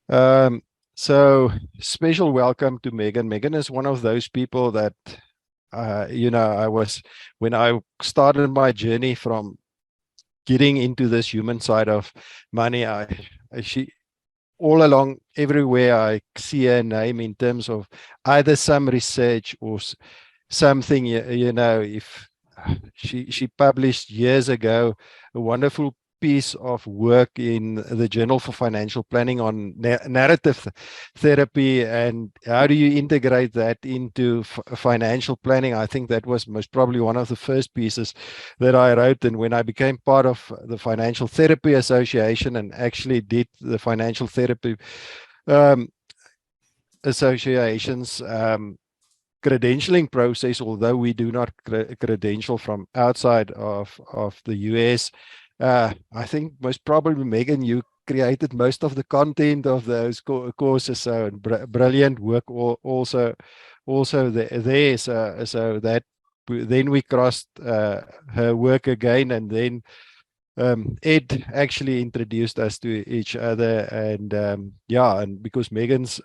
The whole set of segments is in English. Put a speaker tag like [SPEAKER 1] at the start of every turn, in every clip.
[SPEAKER 1] Um, so special welcome to Megan. Megan is one of those people that, when I started my journey from getting into this human side of money, she, all along, everywhere I see her name in terms of either some research or something, if she published years ago a wonderful piece of work in the Journal for Financial Planning on narrative therapy and how do you integrate that into financial planning. I think that was most probably one of the first pieces that I wrote. And when I became part of the Financial Therapy Association and actually did the Financial Therapy um, Association's credentialing process, although we do not credential from outside of the US. I think most probably, Megan, you created most of the content of those courses. So brilliant work also there. So that then we crossed her work again, and then Ed actually introduced us to each other. And and because Megan's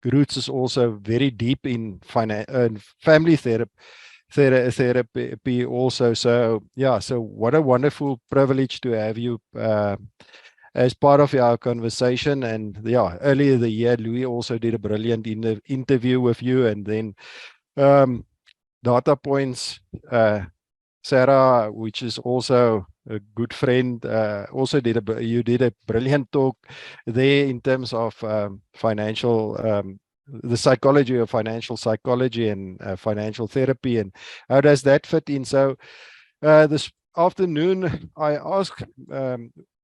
[SPEAKER 1] roots is also very deep in family therapy also. So yeah, so what a wonderful privilege to have you as part of our conversation. And yeah, earlier the year, Louis also did a brilliant interview with you. And then um, Data Points, Sarah, which is also a good friend, also you did a brilliant talk there in terms of financial, the psychology of financial psychology and financial therapy, and how does that fit in. So this afternoon, I asked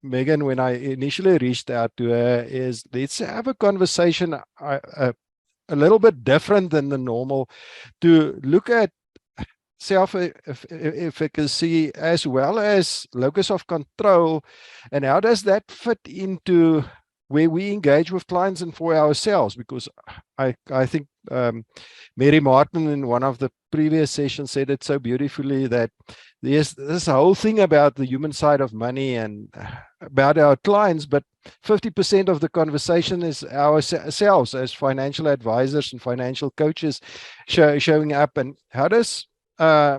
[SPEAKER 1] Megan, when I initially reached out to her, is let's have a conversation a little bit different than the normal, to look at self-efficacy as well as locus of control, and how does that fit into where we engage with clients and for ourselves. Because I think Mary Martin in one of the previous sessions said it so beautifully, that there's this whole thing about the human side of money and about our clients, but 50% of the conversation is ourselves as financial advisors and financial coaches showing up. And how does uh,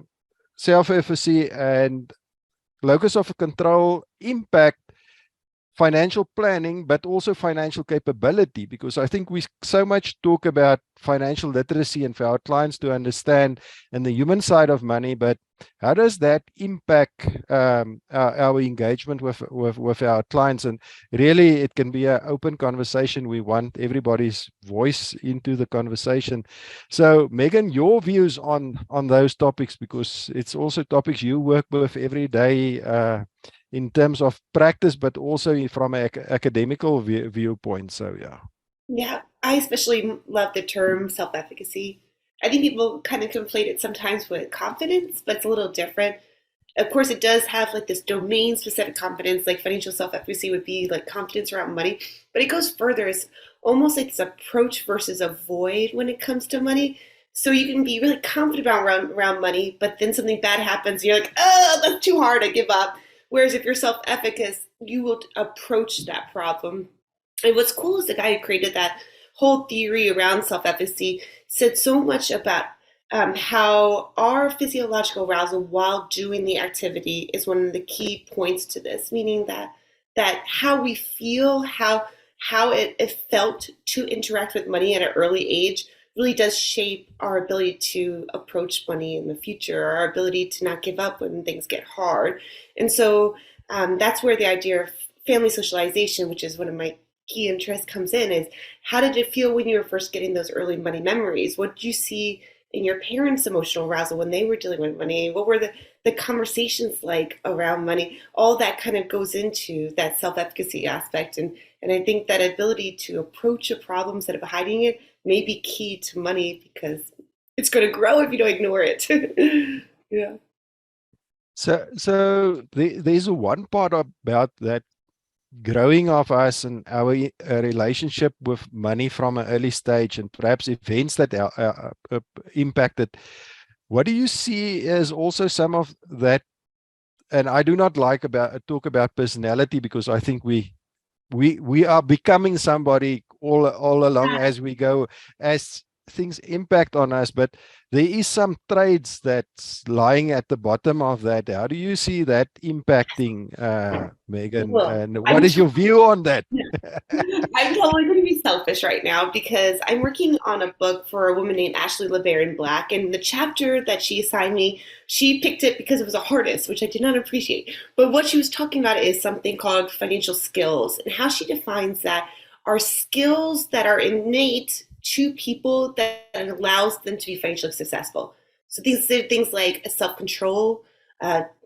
[SPEAKER 1] self-efficacy and locus of control impact financial planning, but also financial capability? Because I think we so much talk about financial literacy and for our clients to understand and the human side of money, but how does that impact our engagement with our clients? And really, it can be an open conversation. We want everybody's voice into the conversation. So, Megan, your views on those topics, because it's also topics you work with every day. In terms of practice, but also from an academical viewpoint. So, yeah.
[SPEAKER 2] Yeah, I especially love the term self-efficacy. I think people kind of conflate it sometimes with confidence, but it's a little different. Of course, it does have like this domain specific confidence, like financial self-efficacy would be like confidence around money, but it goes further. It's almost like this approach versus avoid when it comes to money. So you can be really confident about around money, but then something bad happens, and you're like, oh, that's too hard, I give up. Whereas if you're self-efficacious, you will approach that problem. And what's cool is the guy who created that whole theory around self-efficacy said so much about how our physiological arousal while doing the activity is one of the key points to this, meaning that how we feel, how it felt to interact with money at an early age really does shape our ability to approach money in the future, our ability to not give up when things get hard. And so that's where the idea of family socialization, which is one of my key interests, comes in, is how did it feel when you were first getting those early money memories? What did you see in your parents' emotional arousal when they were dealing with money? What were the conversations like around money? All that kind of goes into that self-efficacy aspect. And I think that ability to approach a problem instead of hiding it may be key to money, because it's going to grow if you don't ignore it. Yeah.
[SPEAKER 1] So there's a one part about that growing of us and our relationship with money from an early stage, and perhaps events that impacted. What do you see as also some of that? And I do not like about talk about personality, because I think we are becoming somebody all along as we go, as things impact on us. But there is some traits that's lying at the bottom of that. How do you see that impacting, Megan?
[SPEAKER 2] Well,
[SPEAKER 1] And what
[SPEAKER 2] I'm
[SPEAKER 1] is your view on that?
[SPEAKER 2] I'm totally going to be selfish right now because I'm working on a book for a woman named Ashley LeBaron Black, and the chapter that she assigned me, she picked it because it was a hardest, which I did not appreciate. But what she was talking about is something called financial skills, and how she defines that are skills that are innate to people that allows them to be financially successful. So these are things like self-control,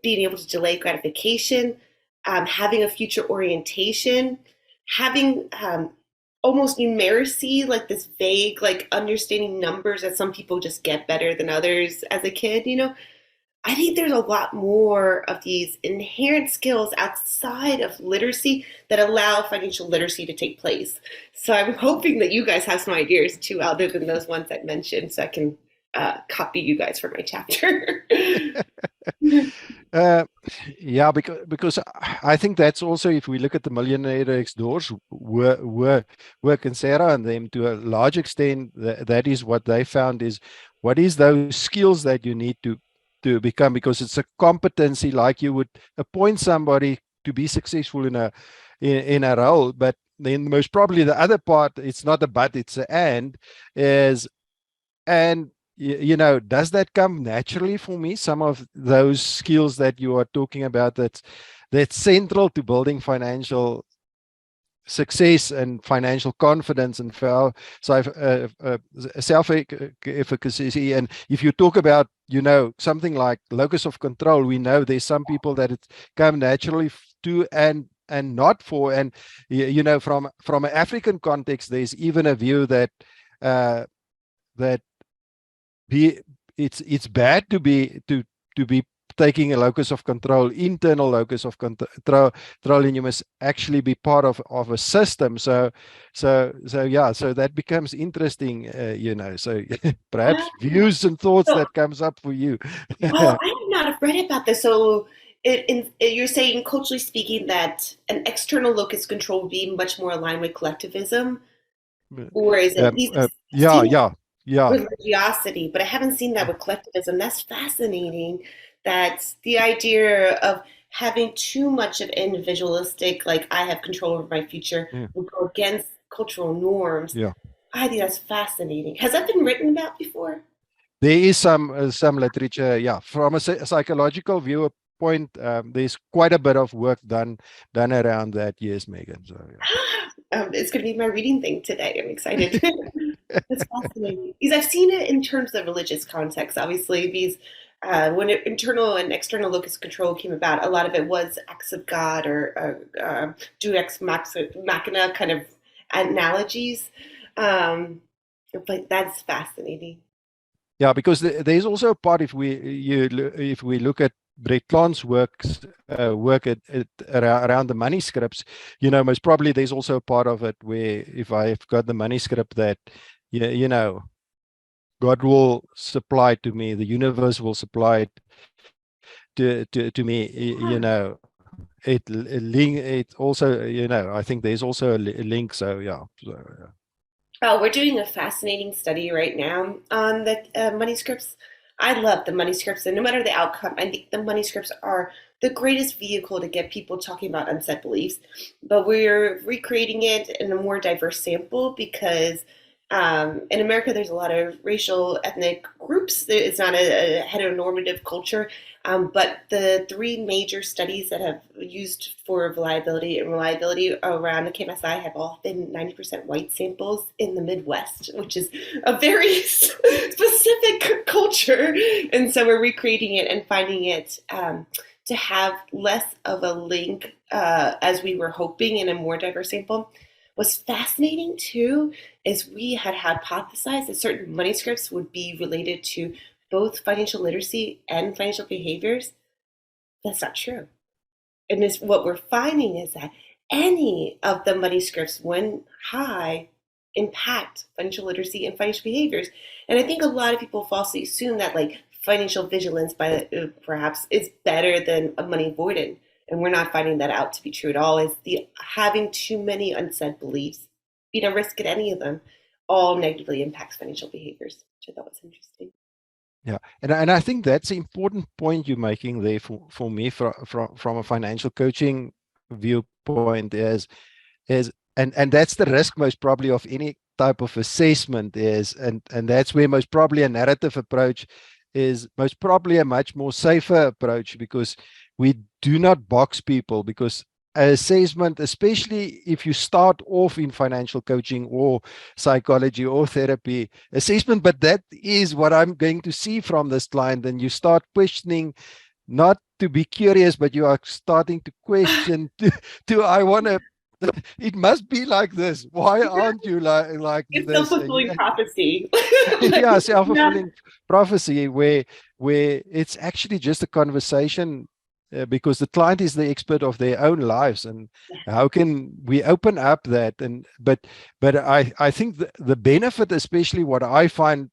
[SPEAKER 2] being able to delay gratification, having a future orientation, having almost numeracy, like this vague, like understanding numbers that some people just get better than others as a kid, you know. I think there's a lot more of these inherent skills outside of literacy that allow financial literacy to take place. So I'm hoping that you guys have some ideas too, other than those ones I mentioned, so I can copy you guys for my chapter.
[SPEAKER 1] Uh, yeah, because I think that's also, if we look at the Millionaire Next Doors work and Sarah and them, to a large extent, that is what they found is what is those skills that you need to become, because it's a competency, like you would appoint somebody to be successful in a role. But then most probably the other part, it's not a but, it's a is and does that come naturally for me? Some of those skills that you are talking about, that's central to building financial success and financial confidence and self-efficacy. And if you talk about, something like locus of control, we know there's some people that it come naturally to, and not for. And from an African context, there's even a view that uh, that be it's bad to be taking a locus of control, internal locus of control, and you must actually be part of a system. So yeah, so that becomes interesting, so perhaps views and thoughts
[SPEAKER 2] So,
[SPEAKER 1] that comes up for you.
[SPEAKER 2] well, I have not read about this. So, you're saying, culturally speaking, that an external locus control would be much more aligned with collectivism, or is it these? I've
[SPEAKER 1] Yeah,
[SPEAKER 2] seen it
[SPEAKER 1] yeah, yeah.
[SPEAKER 2] with religiosity, but I haven't seen that with collectivism. That's fascinating. That the idea of having too much of individualistic, like I have control over my future,
[SPEAKER 1] Yeah,
[SPEAKER 2] would go against cultural norms.
[SPEAKER 1] yeah.
[SPEAKER 2] I think that's fascinating. Has that been written about before?
[SPEAKER 1] There is some literature, yeah, from a psychological viewpoint. There's quite a bit of work done around that. Yes, Megan. So
[SPEAKER 2] It's going to be my reading thing today. I'm excited.
[SPEAKER 1] yeah.
[SPEAKER 2] That's fascinating because I've seen it in terms of religious context. Obviously, these when internal and external locus control came about, a lot of it was acts of God or Deus Machina kind of analogies. Um, but that's fascinating.
[SPEAKER 1] Yeah, because there's also a part, if we look at Brett Klon's work around the manuscripts, most probably there's also a part of it where, if I've got the manuscript, that God will supply to me, the universe will supply it to me, it also, I think there's also a link. So yeah,
[SPEAKER 2] Oh, we're doing a fascinating study right now on the money scripts. I love the money scripts, and no matter the outcome, I think the money scripts are the greatest vehicle to get people talking about unsaid beliefs. But we're recreating it in a more diverse sample because in America, there's a lot of racial, ethnic groups. It's not a heteronormative culture. But the three major studies that have used for reliability around the KMSI have all been 90% white samples in the Midwest, which is a very specific culture. And so we're recreating it and finding it to have less of a link as we were hoping in a more diverse sample. What's fascinating too is we had hypothesized that certain money scripts would be related to both financial literacy and financial behaviors. That's not true. And what we're finding is that any of the money scripts, when high, impact financial literacy and financial behaviors. And I think a lot of people falsely assume that like financial vigilance by perhaps is better than a money avoidance. and we're not finding that out to be true at all, is the having too many unsaid beliefs, risk at any of them, all negatively impacts financial behaviors, which I thought was interesting.
[SPEAKER 1] Yeah, and I think that's an important point you're making there for me from a financial coaching viewpoint is and that's the risk most probably of any type of assessment is and that's where most probably a narrative approach is most probably a much more safer approach because we do not box people because assessment, especially if you start off in financial coaching or psychology or therapy assessment, but that is what I'm going to see from this client, and you start questioning not to be curious, but you are starting to question, do I want to, it must be like this. Why aren't you like
[SPEAKER 2] It's
[SPEAKER 1] this?
[SPEAKER 2] self-fulfilling prophecy. Like,
[SPEAKER 1] Yeah,
[SPEAKER 2] yeah.
[SPEAKER 1] self-fulfilling prophecy where it's actually just a conversation because the client is the expert of their own lives, and how can we open up that? And but I think the benefit, especially what I find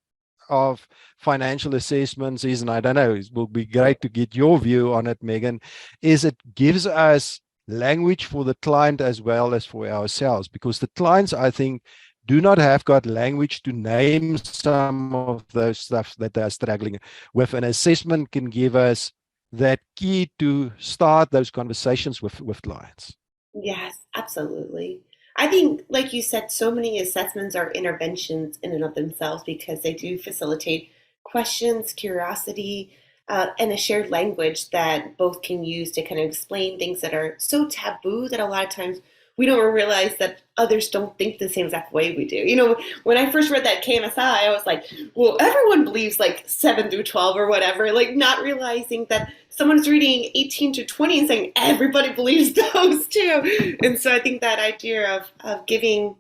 [SPEAKER 1] of financial assessments is, and I don't know, it will be great to get your view on it, Megan, is it gives us language for the client as well as for ourselves, because the clients, I think, do not have got language to name some of those stuff that they're struggling with. An assessment can give us that key to start those conversations with clients.
[SPEAKER 2] Yes, absolutely. I think, like you said, so many assessments are interventions in and of themselves because they do facilitate questions, curiosity, and a shared language that both can use to kind of explain things that are so taboo that a lot of times we don't realize that others don't think the same exact way we do. When I first read that KMSI, I was like, well, everyone believes like 7 through 12 or whatever, like not realizing that someone's reading 18 to 20 and saying everybody believes those too. And so I think that idea of giving,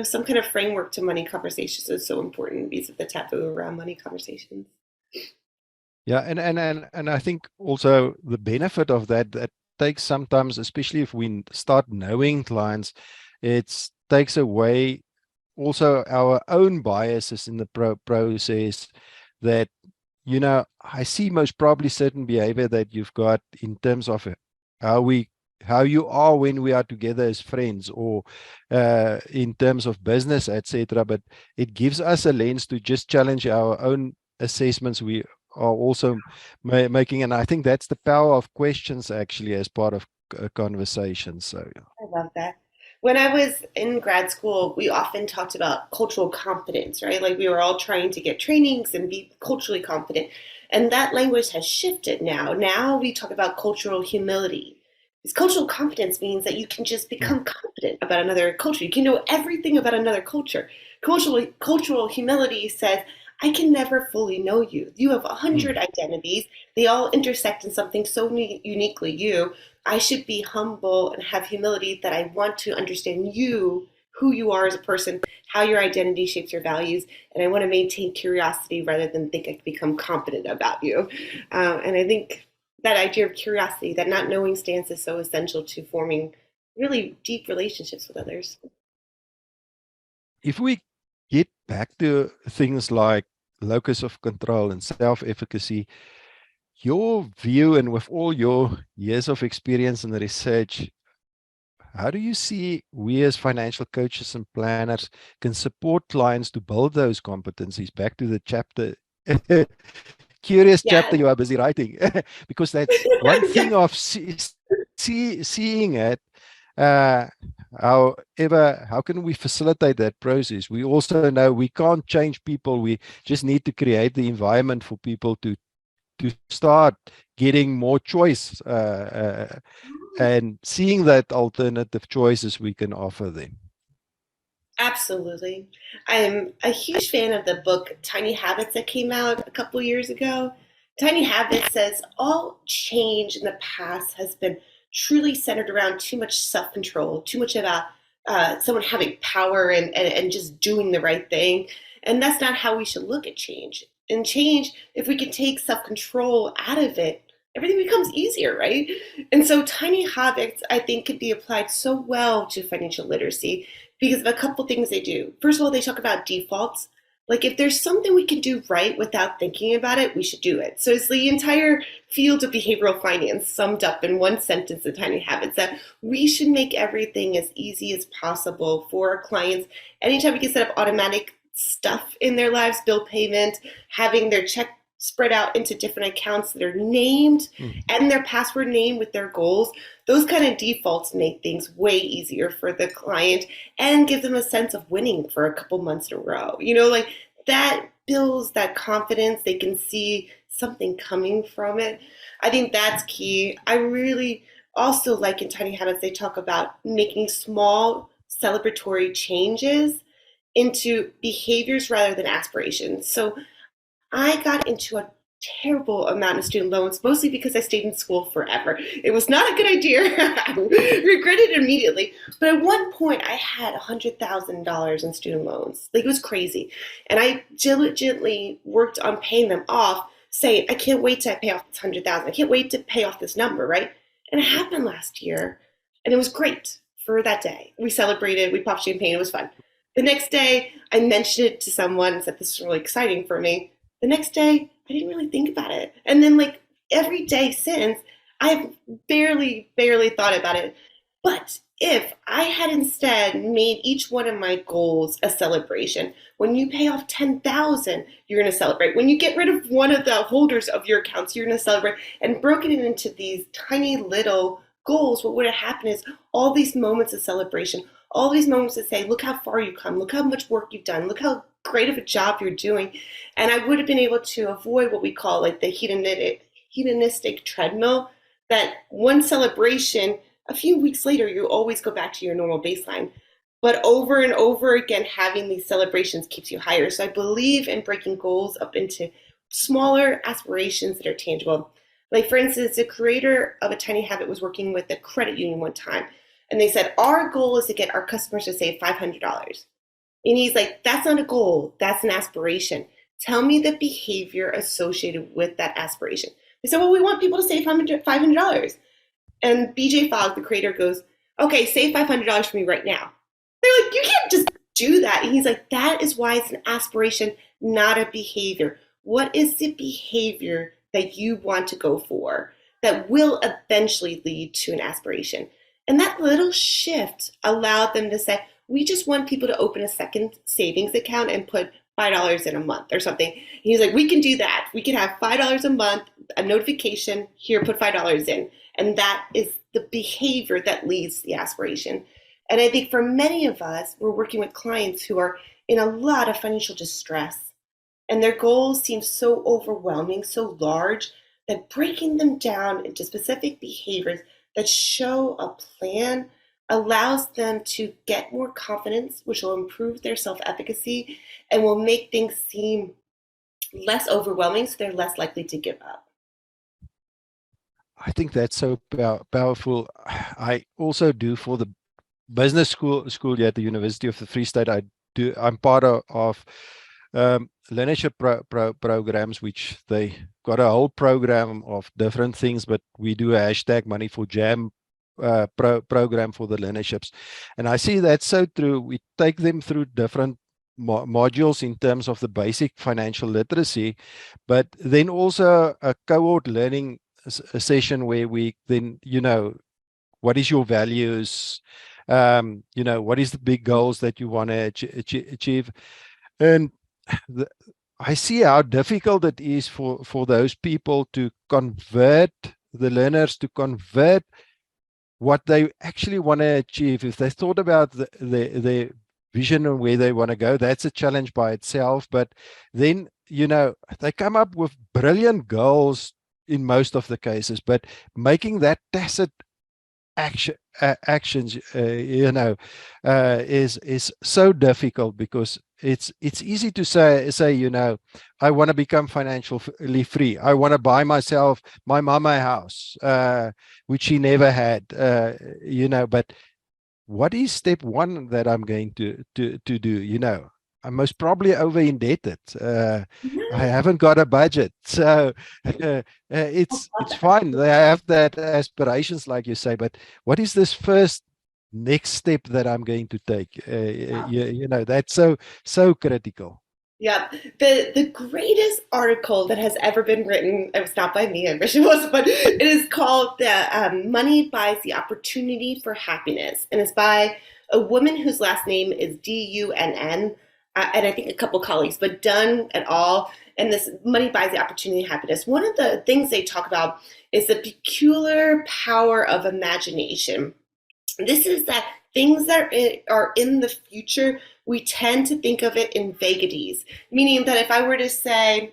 [SPEAKER 2] some kind of framework to money conversations is so important because of the taboo around money conversations.
[SPEAKER 1] Yeah, and I think also the benefit of that takes sometimes, especially if we start knowing clients, it takes away also our own biases in the process that, I see most probably certain behavior that you've got in terms of how we how you are when we are together as friends or in terms of business, etc. But it gives us a lens to just challenge our own assessments we are also making, and I think that's the power of questions actually as part of a conversation. So
[SPEAKER 2] I love that. When I was in grad school, we often talked about cultural competence, right? Like we were all trying to get trainings and be culturally competent. And that language has shifted now. Now we talk about cultural humility. Because cultural competence means that you can just
[SPEAKER 1] mm,
[SPEAKER 2] become competent about another culture. You can know everything about another culture. Cultural humility says, I can never fully know you. You have 100
[SPEAKER 1] mm.
[SPEAKER 2] identities. They all intersect in something so uniquely you. I should be humble and have humility that I want to understand you, who you are as a person, how your identity shapes your values, and I want to maintain curiosity rather than think I can become competent about you. And I think that idea of curiosity, that not knowing stance, is so essential to forming really deep relationships with others.
[SPEAKER 1] If we get back to things like locus of control and self-efficacy, your view and with all your years of experience in research, how do you see we as financial coaches and planners can support clients to build those competencies? Back to the chapter, curious chapter
[SPEAKER 2] Yes.
[SPEAKER 1] you are busy writing, because that's one
[SPEAKER 2] Yes.
[SPEAKER 1] thing of seeing it. Uh, However, how can we facilitate that process? We also know we can't change people. We just need to create the environment for people to start getting more choice and seeing that alternative choices we can offer them.
[SPEAKER 2] Absolutely. I'm a huge fan of the book Tiny Habits that came out a couple years ago. Tiny Habits says all change in the past has been truly centered around too much self control, too much about someone having power and just doing the right thing. And that's not how we should look at change. And change, if we can take self control out of it, everything becomes easier, right? And so, tiny habits, I think, can be applied so well to financial literacy because of a couple things they do. First of all, they talk about defaults. Like if there's something we can do right without thinking about it, we should do it. So it's the entire field of behavioral finance summed up in one sentence in Tiny Habits, that we should make everything as easy as possible for our clients. Anytime we can set up automatic stuff in their lives, bill payment, having their check spread out into different accounts that are named and their password name with their goals, those kind of defaults make things way easier for the client and give them a sense of winning for a couple months in a row. Like that builds that confidence. They can see something coming from it. I think that's key. I really also like in Tiny Habits, they talk about making small celebratory changes into behaviors rather than aspirations. So I got into a terrible amount of student loans, mostly because I stayed in school forever. It was not a good idea. I regretted it immediately. But at one point, I had $100,000 in student loans. Like, it was crazy. And I diligently worked on paying them off, saying, I can't wait to pay off this 100,000. I can't wait to pay off this number, right? And it happened last year. And it was great for that day. We celebrated, we popped champagne, it was fun. The next day, I mentioned it to someone and said, this is really exciting for me. The next day, I didn't really think about it. And then, like, every day since, I've barely thought about it. But if I had instead made each one of my goals a celebration, when you pay off 10,000, you're going to celebrate. When you get rid of one of the holders of your accounts, you're going to celebrate, and broken it into these tiny little goals, what would have happened is all these moments of celebration, all these moments to say, look how far you've come, look how much work you've done, look how great of a job you're doing. And I would have been able to avoid what we call like the hedonistic treadmill, that one celebration, a few weeks later, you always go back to your normal baseline. But over and over again, having these celebrations keeps you higher. So I believe in breaking goals up into smaller aspirations that are tangible. Like, for instance, the creator of A Tiny Habit was working with a credit union one time. And they said, our goal is to get our customers to save $500. And he's like, that's not a goal, that's an aspiration. Tell me the behavior associated with that aspiration. They said, well, we want people to save $500. And BJ Fogg, the creator, goes, okay, save $500 for me right now. They're like, you can't just do that. And he's like, that is why it's an aspiration, not a behavior. What is the behavior that you want to go for that will eventually lead to an aspiration? And that little shift allowed them to say, we just want people to open a second savings account and put $5 in a month or something. And he's like, we can do that. We can have $5 a month, a notification, here, put $5 in. And that is the behavior that leads to the aspiration. And I think for many of us, we're working with clients who are in a lot of financial distress, and their goals seem so overwhelming, so large, that breaking them down into specific behaviors that show a plan allows them to get more confidence, which will improve their self-efficacy and will make things seem less overwhelming, so they're less likely to give up.
[SPEAKER 1] I think that's so powerful. I also do for the business school here at the University of the Free State. I'm part of learnership programs, which they got a whole program of different things, but we do a hashtag money for jam program for the learnerships. And I see that so true. We take them through different modules in terms of the basic financial literacy, but then also a cohort learning session where we then, what is your values, what is the big goals that you want to achieve. And I see how difficult it is for those people to convert the learners, to convert what they actually want to achieve. If they thought about their vision and where they want to go, that's a challenge by itself. But then, they come up with brilliant goals in most of the cases, but making that tacit actions, is so difficult, because it's easy to say, I want to become financially free. I want to buy my mama a house, which she never had, but what is step one that I'm going to do? I'm most probably over indebted. I haven't got a budget, so it's fine. They have that aspirations, like you say, but what is this first next step that I'm going to take? That's so critical.
[SPEAKER 2] Yeah, the greatest article that has ever been written. It was not by me. I wish it was, but it is called "The Money Buys the Opportunity for Happiness," and it's by a woman whose last name is Dunn, and I think a couple colleagues, but Dunn et al. And this "Money Buys the Opportunity for Happiness." One of the things they talk about is the peculiar power of imagination. This is that things that are in the future, we tend to think of it in vagaries, meaning that if I were to say,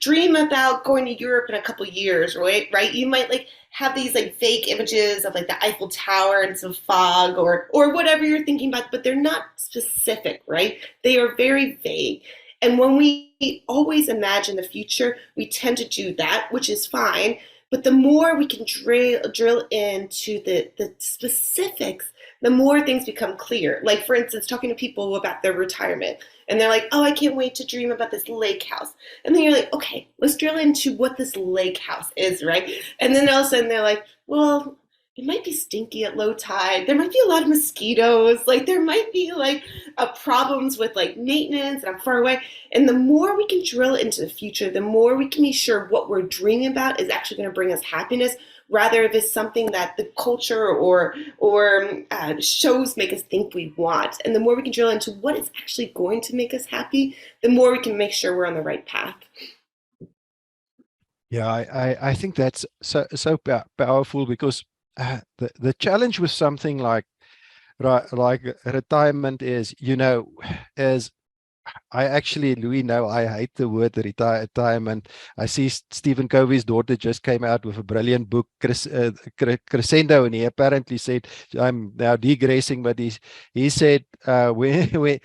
[SPEAKER 2] dream about going to Europe in a couple years, right? Right? You might like have these like vague images of like the Eiffel Tower and some fog or whatever you're thinking about, but they're not specific, right? They are very vague. And when we always imagine the future, we tend to do that, which is fine. But the more we can drill into the specifics, the more things become clear. Like, for instance, talking to people about their retirement, and they're like, oh, I can't wait to dream about this lake house. And then you're like, okay, let's drill into what this lake house is, right? And then all of a sudden they're like, well, it might be stinky at low tide. There might be a lot of mosquitoes. Like, there might be like problems with like maintenance, and I'm far away. And the more we can drill into the future, the more we can be sure what we're dreaming about is actually going to bring us happiness, rather if it's something that the culture or shows make us think we want. And the more we can drill into what is actually going to make us happy, the more we can make sure we're on the right path.
[SPEAKER 1] Yeah, I think that's so powerful, because the challenge with something like retirement is, is I actually, Louis, no, I hate the word retirement. I see Stephen Covey's daughter just came out with a brilliant book, Crescendo, and he apparently said, I'm now digressing, but he said when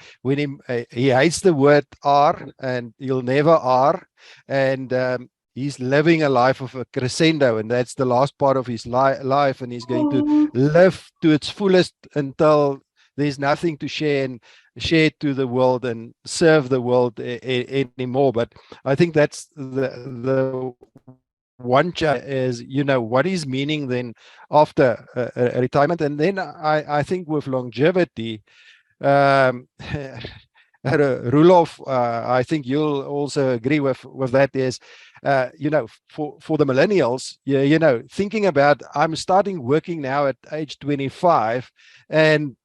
[SPEAKER 1] he hates the word R, and he'll never R, and he's living a life of a crescendo, and that's the last part of his life, and he's going to
[SPEAKER 2] Oh,
[SPEAKER 1] live to its fullest until there's nothing to share to the world and serve the world anymore. But I think that's the one challenge is, what is meaning then after retirement? And then I think with longevity, um, rule of, I think you'll also agree with that, is, for the millennials, thinking about, I'm starting working now at age 25, and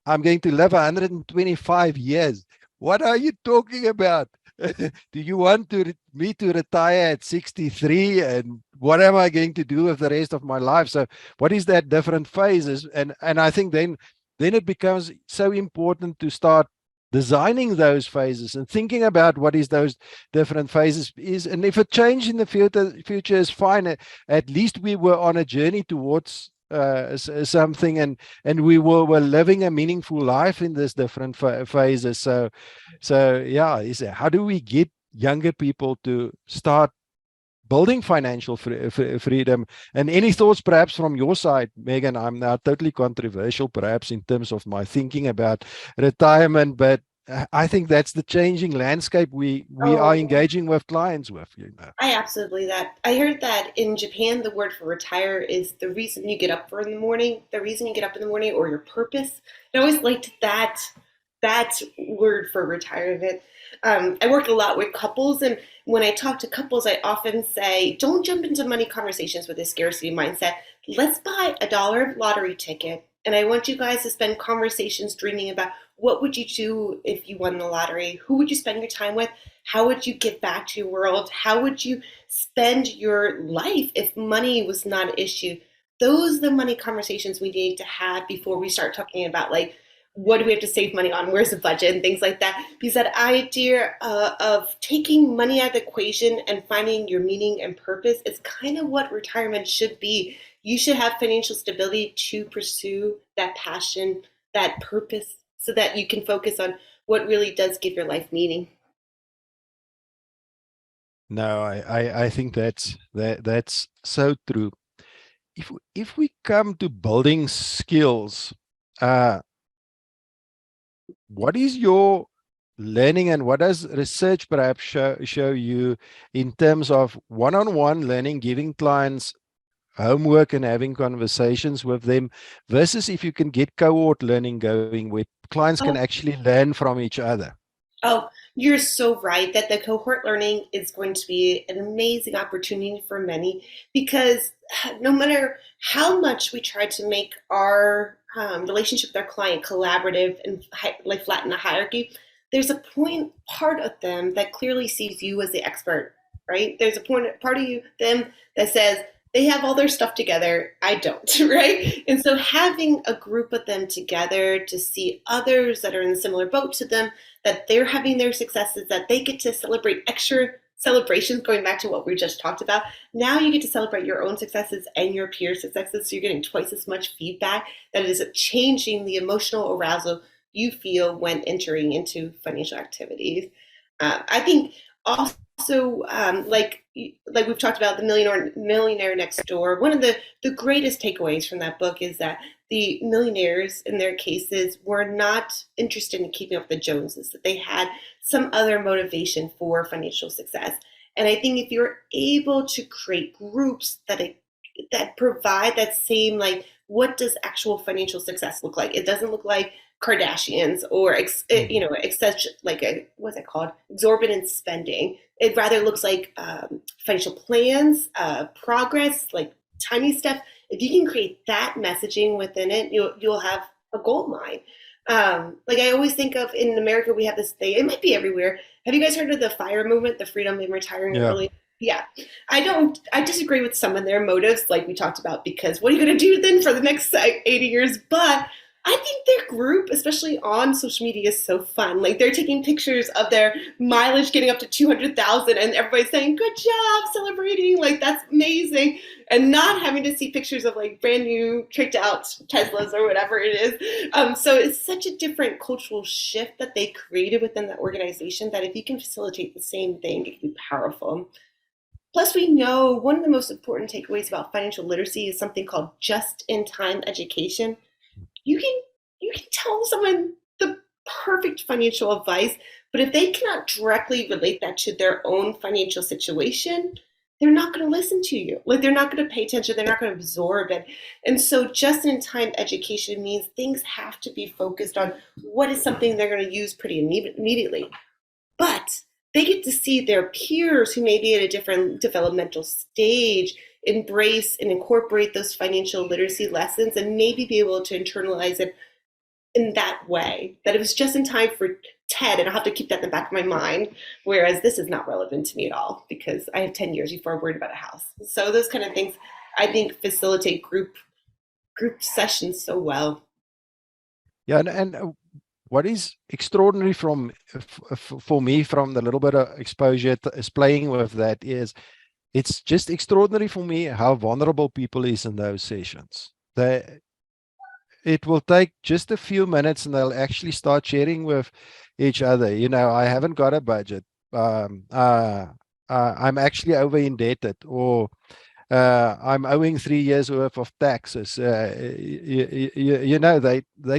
[SPEAKER 1] I'm going to live 125 years. What are you talking about? Do you want me to retire at 63? And what am I going to do with the rest of my life? So what is that different phases? And I think then it becomes so important to start designing those phases and thinking about what is those different phases is. And if it change in the future is fine. At least we were on a journey towards something, and we were living a meaningful life in this different phases. So yeah, how do we get younger people to start building financial freedom? And any thoughts perhaps from your side, Megan? I'm now totally controversial perhaps in terms of my thinking about retirement, but I think that's the changing landscape we are
[SPEAKER 2] oh,
[SPEAKER 1] engaging with clients with.
[SPEAKER 2] I absolutely that. I heard that in Japan, the word for retire is the reason you get up for in the morning, the reason you get up in the morning, or your purpose. I always liked that word for retirement. I work a lot with couples, and when I talk to couples, I often say, don't jump into money conversations with a scarcity mindset. Let's buy a lottery ticket, and I want you guys to spend conversations dreaming about what would you do if you won the lottery? Who would you spend your time with? How would you give back to your world? How would you spend your life if money was not an issue? Those are the money conversations we need to have before we start talking about like what do we have to save money on? Where's the budget and things like that? Because that idea of taking money out of the equation and finding your meaning and purpose is kind of what retirement should be. You should have financial stability to pursue that passion, that purpose, so that you can focus on what really does give your life meaning.
[SPEAKER 1] No, I think that's so true. If we come to building skills, uh, what is your learning, and what does research perhaps show you in terms of one-on-one learning, giving clients homework and having conversations with them, versus if you can get cohort learning going where clients can
[SPEAKER 2] Oh,
[SPEAKER 1] actually learn from each other?
[SPEAKER 2] Oh, You're so right that the cohort learning is going to be an amazing opportunity for many because no matter how much we try to make our relationship with our client collaborative and like flatten the hierarchy, there's a part of them that clearly sees you as the expert, right? There's a part of them that says they have all their stuff together. I don't, right? And so having a group of them together to see others that are in a similar boat to them, that they're having their successes, that they get to celebrate extra celebrations, going back to what we just talked about. Now you get to celebrate your own successes and your peer successes. So you're getting twice as much feedback that is changing the emotional arousal you feel when entering into financial activities. I think also like we've talked about the millionaire next door. One of the greatest takeaways from that book is that the millionaires in their cases were not interested in keeping up with the Joneses, that they had some other motivation for financial success. And I think if you're able to create groups that provide that same, like, what does actual financial success look like? It doesn't look like Kardashians or like what's it called, exorbitant spending. It rather looks like financial plans, progress, like tiny steps. If you can create that messaging within it, you'll have a gold mine. Like I always think of, in America, we have this thing. It might be everywhere. Have you guys heard of the FIRE movement, the freedom in retiring
[SPEAKER 1] Yeah.
[SPEAKER 2] early? Yeah, I disagree with some of their motives, like we talked about, because what are you going to do then for the next 80 years? But I think their group, especially on social media, is so fun. Like they're taking pictures of their mileage getting up to 200,000 and everybody's saying, good job, celebrating. Like that's amazing. And not having to see pictures of like brand new tricked out Teslas or whatever it is. So it's such a different cultural shift that they created within the organization that if you can facilitate the same thing, it can be powerful. Plus, we know one of the most important takeaways about financial literacy is something called just-in-time education. You can you can tell someone the perfect financial advice, but if they cannot directly relate that to their own financial situation, they're not going to listen to you. Like they're not going to pay attention, they're not going to absorb it. And so just-in-time education means things have to be focused on what is something they're going to use pretty immediately. But they get to see their peers who may be at a different developmental stage embrace and incorporate those financial literacy lessons and maybe be able to internalize it in that way. That it was just in time for Ted, and I'll have to keep that in the back of my mind. Whereas this is not relevant to me at all because I have 10 years before I'm worried about a house. So those kind of things I think facilitate group sessions so well.
[SPEAKER 1] Yeah, and what is extraordinary for me from the little bit of exposure is playing with that is it's just extraordinary for me how vulnerable people is in those sessions. It will take just a few minutes and they'll actually start sharing with each other. I haven't got a budget. I'm actually over indebted, or I'm owing 3 years worth of taxes. They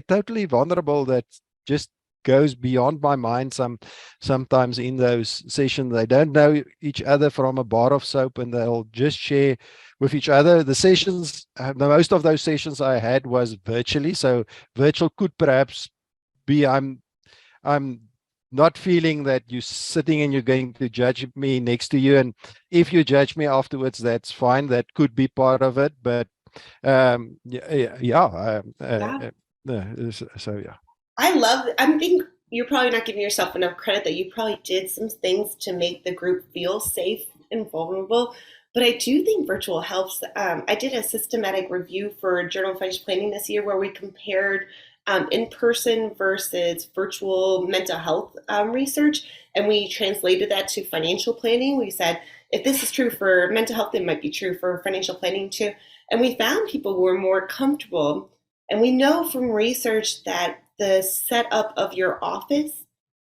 [SPEAKER 1] totally vulnerable. That just goes beyond my mind. Sometimes in those sessions, they don't know each other from a bar of soap, and they'll just share with each other. The sessions, the most of those sessions I had was virtually. So virtual could perhaps be I'm not feeling that you're sitting and you're going to judge me next to you. And if you judge me afterwards, that's fine. That could be part of it. But yeah.
[SPEAKER 2] Yeah.
[SPEAKER 1] So yeah.
[SPEAKER 2] I think you're probably not giving yourself enough credit that you probably did some things to make the group feel safe and vulnerable. But I do think virtual helps. I did a systematic review for Journal of Financial Planning this year where we compared in-person versus virtual mental health research, and we translated that to financial planning. We said, if this is true for mental health, it might be true for financial planning too. And we found people who were more comfortable. And we know from research that the setup of your office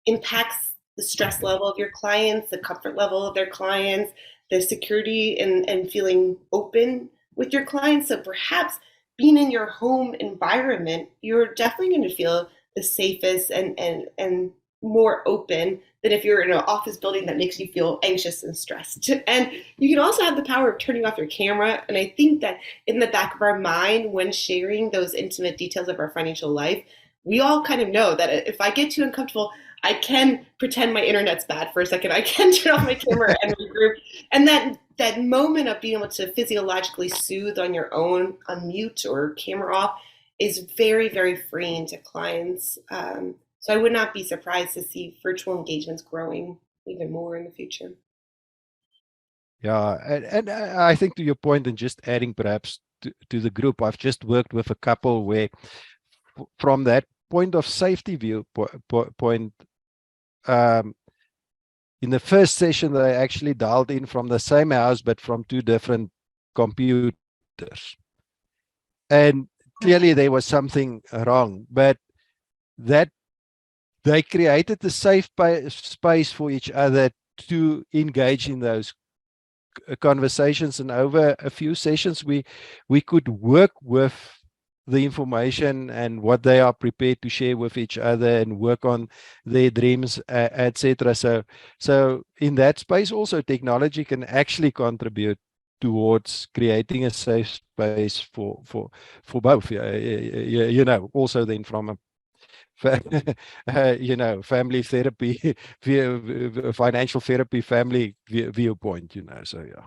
[SPEAKER 2] impacts the stress level of your clients, the comfort level of their clients, the security and feeling open with your clients. So perhaps being in your home environment, you're definitely going to feel the safest and more open than if you're in an office building that makes you feel anxious and stressed. And you can also have the power of turning off your camera. And I think that in the back of our mind, when sharing those intimate details of our financial life, we all kind of know that if I get too uncomfortable, I can pretend my internet's bad for a second. I can turn off my camera and regroup. And that moment of being able to physiologically soothe on your own, unmute or camera off, is very, very freeing to clients. So I would not be surprised to see virtual engagements growing even more in the future.
[SPEAKER 1] Yeah, and I think to your point, and just adding perhaps to the group, I've just worked with a couple where, from that point of safety view point, um, in the first session, they actually dialed in from the same house, but from two different computers. And clearly there was something wrong, but that they created the safe space for each other to engage in those conversations. And over a few sessions, we could work with the information and what they are prepared to share with each other, and work on their dreams, etc. So in that space also, technology can actually contribute towards creating a safe space for both. Also then from a family therapy, financial therapy, family viewpoint. So yeah.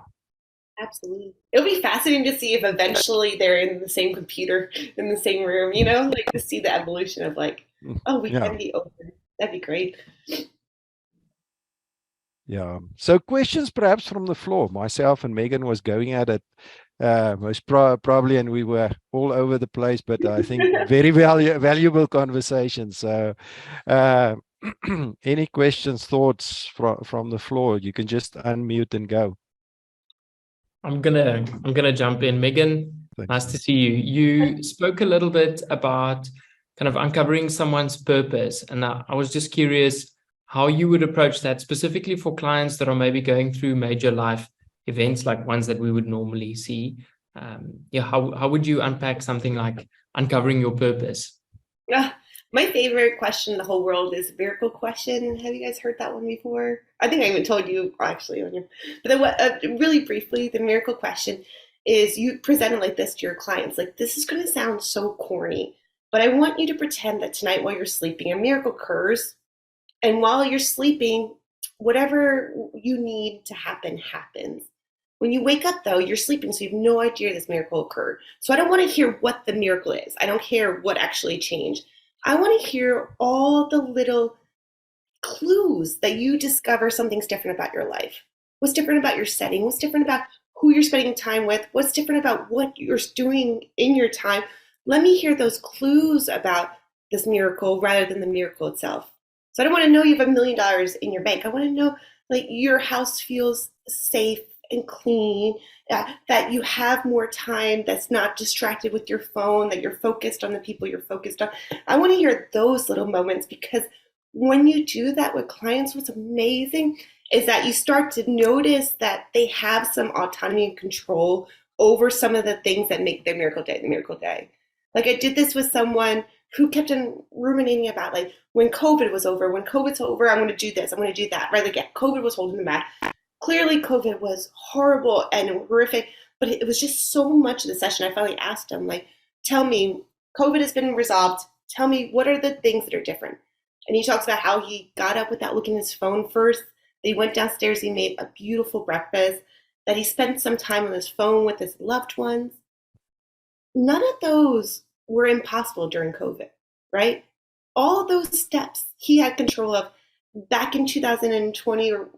[SPEAKER 2] Absolutely. It'll be fascinating to see if eventually they're in the same computer, in the same room, like to see the evolution of like, oh, we
[SPEAKER 1] Yeah.
[SPEAKER 2] can be open. That'd be great.
[SPEAKER 1] Yeah. So questions perhaps from the floor. Myself and Megan was going at it most probably, and we were all over the place, but I think very valuable conversation. So uh, any questions, thoughts from the floor, you can just unmute and go.
[SPEAKER 3] I'm gonna jump in. Megan,
[SPEAKER 1] Thanks.
[SPEAKER 3] nice to see you. You spoke a little bit about kind of uncovering someone's purpose, and I was just curious how you would approach that, specifically for clients that are maybe going through major life events like ones that we would normally see. How would you unpack something like uncovering your purpose?
[SPEAKER 2] My favorite question in the whole world is miracle question. Have you guys heard that one before? I think I even told you actually on your. But really briefly, the miracle question is you present it like this to your clients. Like, this is going to sound so corny, but I want you to pretend that tonight while you're sleeping, a miracle occurs, and while you're sleeping, whatever you need to happen happens. When you wake up, though, you're sleeping, so you have no idea this miracle occurred. So I don't want to hear what the miracle is. I don't care what actually changed. I want to hear all the little clues that you discover something's different about your life. What's different about your setting? What's different about who you're spending time with? What's different about what you're doing in your time? Let me hear those clues about this miracle rather than the miracle itself. So I don't want to know you have $1 million in your bank. I want to know like your house feels safe and clean, that you have more time, that's not distracted with your phone, that you're focused on the people you're focused on. I want to hear those little moments, because when you do that with clients, what's amazing is that you start to notice that they have some autonomy and control over some of the things that make their miracle day the miracle day. Like, I did this with someone who kept on ruminating about, like, when COVID's over, I'm going to do this, I'm going to do that, right? Like, yeah, COVID was holding them back. Clearly, COVID was horrible and horrific, but it was just so much of the session. I finally asked him, like, tell me, COVID has been resolved. Tell me, what are the things that are different? And he talks about how he got up without looking at his phone first. That he went downstairs, he made a beautiful breakfast, that he spent some time on his phone with his loved ones. None of those were impossible during COVID, right? All of those steps he had control of back in 2020 or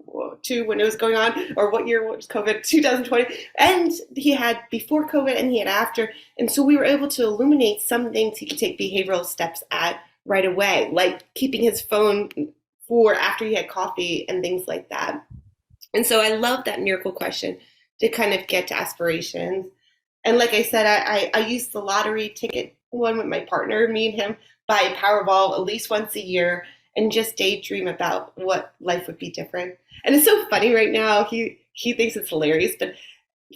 [SPEAKER 2] two when it was going on, or what year was COVID? 2020. And he had before COVID and he had after. And so we were able to illuminate some things he could take behavioral steps at right away, like keeping his phone for after he had coffee and things like that. And so I love that miracle question to kind of get to aspirations. And like I said, I used the lottery ticket one with my partner, me and him, buy Powerball at least once a year and just daydream about what life would be different. And it's so funny right now. He thinks it's hilarious, but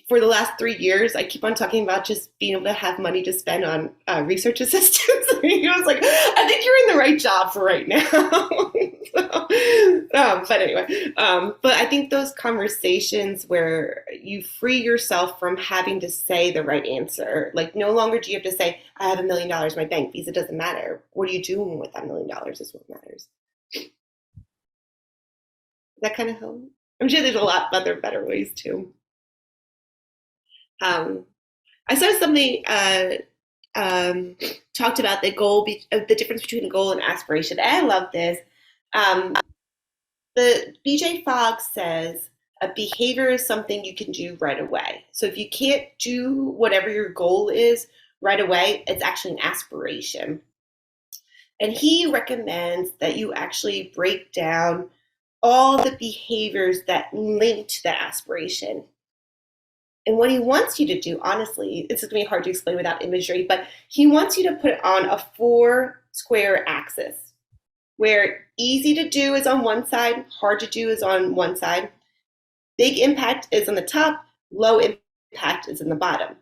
[SPEAKER 2] for the last 3 years, I keep on talking about just being able to have money to spend on research assistants. He was like, I think you're in the right job for right now. But anyway, but I think those conversations where you free yourself from having to say the right answer, like no longer do you have to say, I have $1 million in my bank. Visa doesn't matter. What are you doing with that $1 million is what matters. That kind of help? I'm sure there's a lot of other better ways too. I saw something talked about the difference between a goal and aspiration. And I love this. The BJ Fogg says a behavior is something you can do right away. So if you can't do whatever your goal is right away, it's actually an aspiration. And he recommends that you actually break down all the behaviors that link to the aspiration. And what he wants you to do, honestly, this is going to be hard to explain without imagery, but he wants you to put it on a 4 square axis where easy to do is on one side, hard to do is on one side, big impact is on the top, low impact is in the bottom.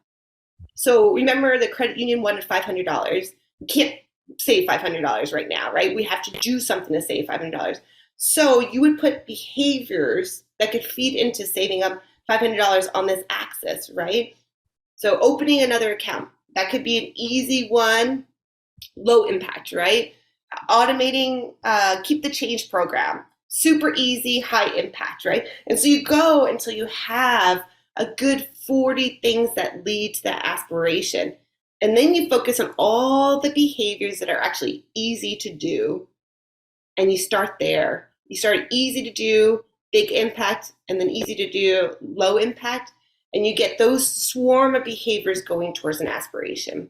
[SPEAKER 2] So remember the credit union wanted $500. You can't save $500 right now, right? We have to do something to save $500. So you would put behaviors that could feed into saving up $500 on this axis, right? So opening another account, that could be an easy one, low impact, right? Automating keep the change program, super easy, high impact, right? And so you go until you have a good 40 things that lead to that aspiration. And then you focus on all the behaviors that are actually easy to do. And you start there. You start easy to do, big impact, and then easy to do, low impact. And you get those swarm of behaviors going towards an aspiration.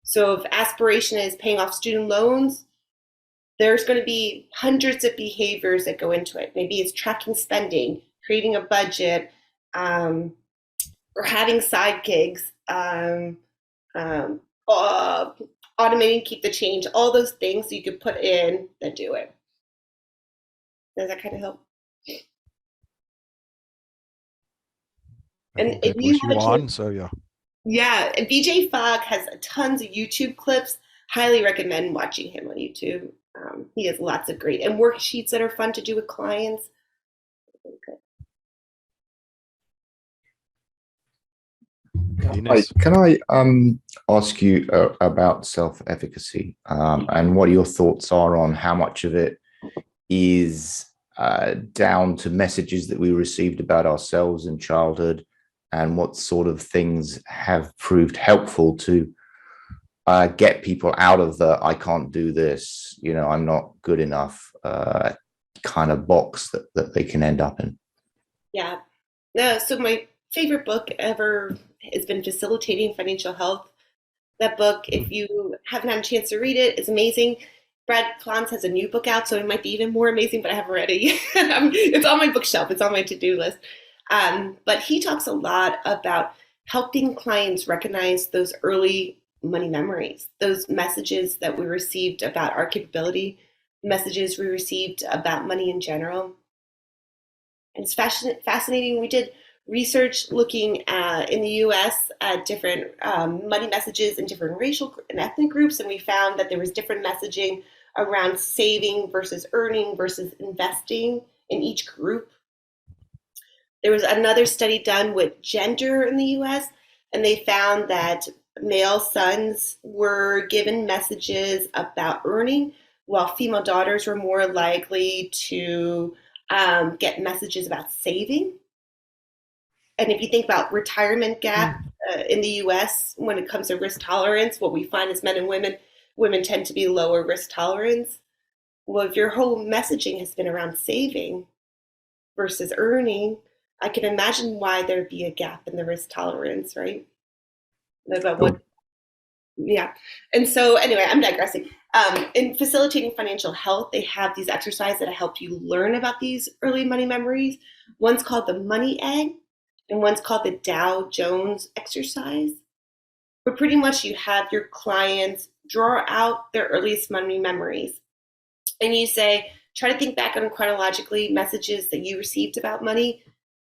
[SPEAKER 2] So if aspiration is paying off student loans, there's going to be hundreds of behaviors that go into it. Maybe it's tracking spending, creating a budget, or having side gigs, automating, keep the change, all those things you could put in that do it. Does that kind of help?
[SPEAKER 1] And it was you on, so yeah.
[SPEAKER 2] Yeah, and BJ Fogg has tons of YouTube clips. Highly recommend watching him on YouTube. He has lots of great and worksheets that are fun to do with clients.
[SPEAKER 4] Hi, can I ask you about self-efficacy and what your thoughts are on how much of it is down to messages that we received about ourselves in childhood, and what sort of things have proved helpful to get people out of the "I can't do this," I'm not good enough kind of box that they can end up in?
[SPEAKER 2] Yeah. So my favorite book ever has been Facilitating Financial Health. That book, if you haven't had a chance to read it, is amazing. Brad Klantz has a new book out, so it might be even more amazing, but I haven't read it yet. It's on my bookshelf. It's on my to-do list. But he talks a lot about helping clients recognize those early money memories, those messages that we received about our capability, messages we received about money in general. And it's fascinating. We did research looking in the US at different money messages in different racial and ethnic groups, and we found that there was different messaging around saving versus earning versus investing in each group. There was another study done with gender in the US, and they found that male sons were given messages about earning, while female daughters were more likely to get messages about saving. And if you think about retirement gap in the US, when it comes to risk tolerance, what we find is men and women tend to be lower risk tolerance. Well, if your whole messaging has been around saving versus earning, I can imagine why there'd be a gap in the risk tolerance, right? About what, yeah. And so anyway, I'm digressing. In Facilitating Financial Health, they have these exercises that help you learn about these early money memories. One's called the money egg, and one's called the Dow Jones exercise. But pretty much you have your clients draw out their earliest money memories. And you say, try to think back on chronologically messages that you received about money,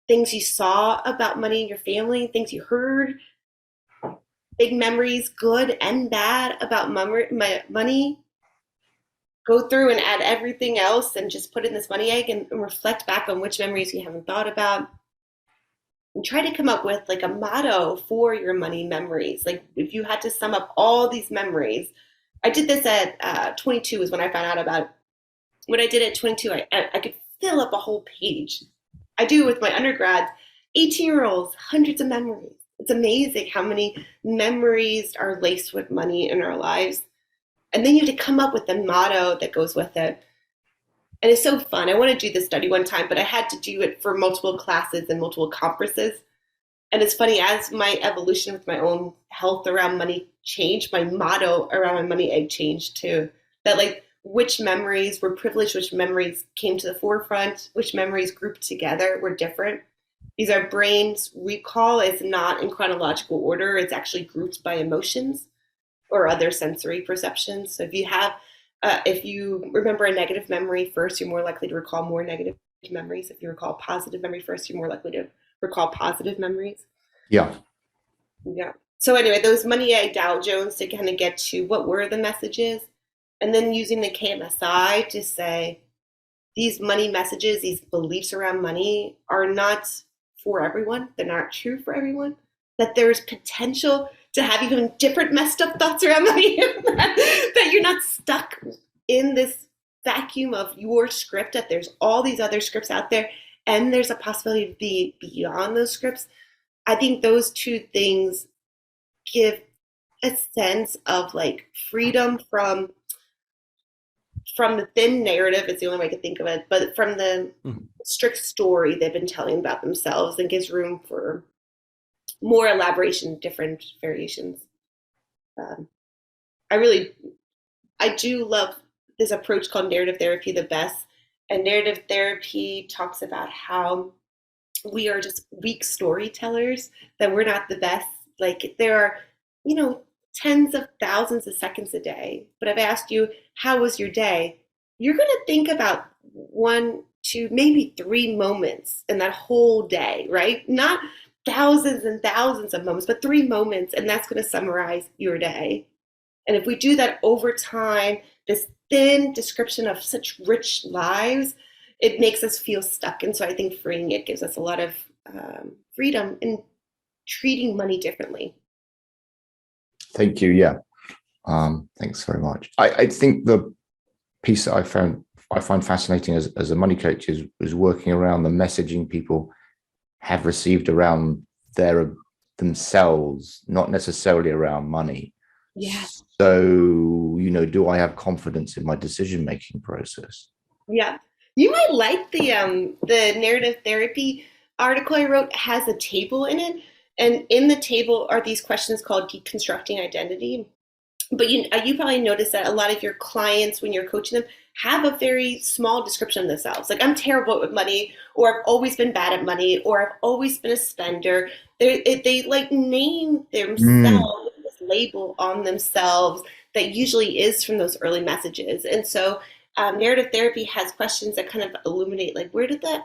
[SPEAKER 2] things you saw about money in your family, things you heard, big memories, good and bad, about money. Go through and add everything else and just put in this money egg and reflect back on which memories you haven't thought about. And try to come up with like a motto for your money memories. Like if you had to sum up all these memories. I did this at 22 is when I found out about it. When I did it at 22, I could fill up a whole page. I do with my undergrads, 18-year-olds, hundreds of memories. It's amazing how many memories are laced with money in our lives. And then you have to come up with the motto that goes with it. And it's so fun. I want to do this study one time, but I had to do it for multiple classes and multiple conferences. And it's funny, as my evolution with my own health around money changed, my motto around my money egg changed too. That like which memories were privileged, which memories came to the forefront, which memories grouped together were different. These are brain's recall is not in chronological order. It's actually grouped by emotions or other sensory perceptions. So if you remember a negative memory first, you're more likely to recall more negative memories. If you recall a positive memory first, you're more likely to recall positive memories.
[SPEAKER 4] Yeah.
[SPEAKER 2] Yeah. So anyway, those money egg Dow Jones to kind of get to what were the messages, and then using the KMSI to say these money messages, these beliefs around money are not for everyone. They're not true for everyone. That there's potential to have even different messed up thoughts around money. That you're not stuck in this vacuum of your script, that there's all these other scripts out there, and there's a possibility to be beyond those scripts. I think those two things give a sense of like freedom from the thin narrative is the only way I can think of it, but from the strict story they've been telling about themselves, and gives room for more elaboration, different variations. I do love this approach called narrative therapy the best. And narrative therapy talks about how we are just weak storytellers, that we're not the best. Like there are, tens of thousands of seconds a day. But I've asked you, how was your day? You're going to think about 1, 2, maybe 3 moments in that whole day, right? Not thousands and thousands of moments, but 3 moments. And that's going to summarize your day. And if we do that over time, this thin description of such rich lives, it makes us feel stuck. And so I think freeing it gives us a lot of freedom in treating money differently.
[SPEAKER 4] Thank you. Yeah. Thanks very much. I think the piece that I find fascinating as a money coach is working around the messaging people have received around themselves, not necessarily around money.
[SPEAKER 2] Yeah.
[SPEAKER 4] So, do I have confidence in my decision-making process?
[SPEAKER 2] Yeah. You might like the narrative therapy article I wrote. Has a table in it. And in the table are these questions called deconstructing identity. But you probably noticed that a lot of your clients, when you're coaching them, have a very small description of themselves. Like, I'm terrible with money, or I've always been bad at money, or I've always been a spender. They like name themselves with this label on themselves that usually is from those early messages. And so narrative therapy has questions that kind of illuminate, like, where did that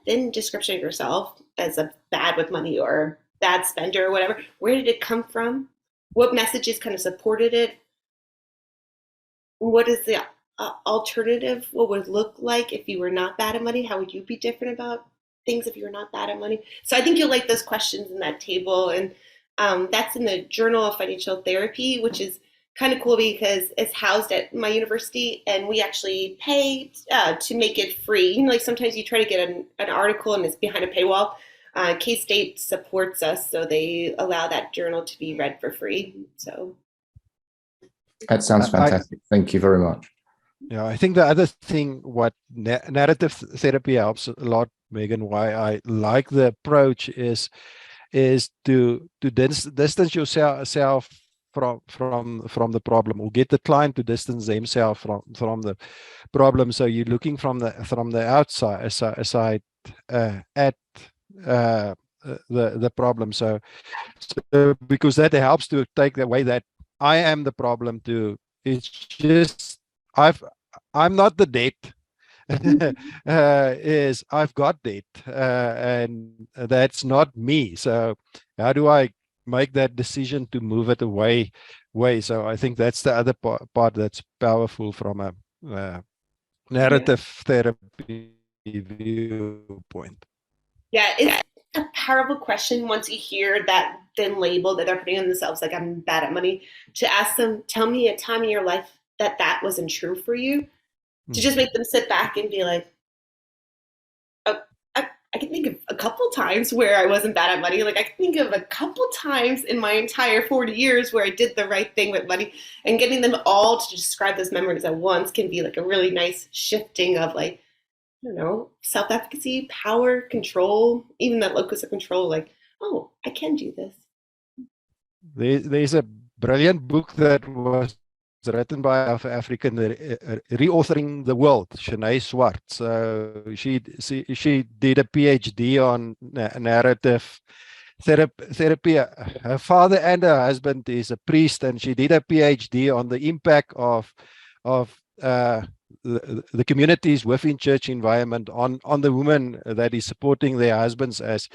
[SPEAKER 2] thin description of yourself as a bad with money or bad spender or whatever, where did it come from? What messages kind of supported it? What is the alternative? What would it look like if you were not bad at money? How would you be different about things if you were not bad at money? So I think you'll like those questions in that table. And that's in the Journal of Financial Therapy, which is kind of cool because it's housed at my university, and we actually pay to make it free. Like sometimes you try to get an article and it's behind a paywall. K-State supports us, so they allow that journal to be read for free. So
[SPEAKER 4] that sounds fantastic. Thank you very much.
[SPEAKER 1] Yeah, I think the other thing, what narrative therapy helps a lot, Megan, why I like the approach is to distance yourself from the problem, or get the client to distance themselves from the problem. So you're looking from the outside aside at the problem. So because that helps to take away that I am the problem too. It's just I'm not the debt. Is I've got debt, and that's not me. So how do I make that decision to move it away? So I think that's the other part that's powerful from a narrative therapy viewpoint.
[SPEAKER 2] Yeah, it's a powerful question once you hear that thin label that they're putting on themselves, like I'm bad at money, to ask them, tell me a time in your life that wasn't true for you, to just make them sit back and be like, I can think of a couple times where I wasn't bad at money. Like I can think of a couple times in my entire 40 years where I did the right thing with money, and getting them all to describe those memories at once can be like a really nice shifting of like, I don't know, self-efficacy, power, control, even that locus of control, like, oh, I can do this.
[SPEAKER 1] There's a brilliant book that was written by an African reauthoring the world, Shanae Swart. So she did a PhD on narrative therapy. Her father and her husband is a priest, and she did a PhD on the impact of the communities within church environment on the women that is supporting their husbands as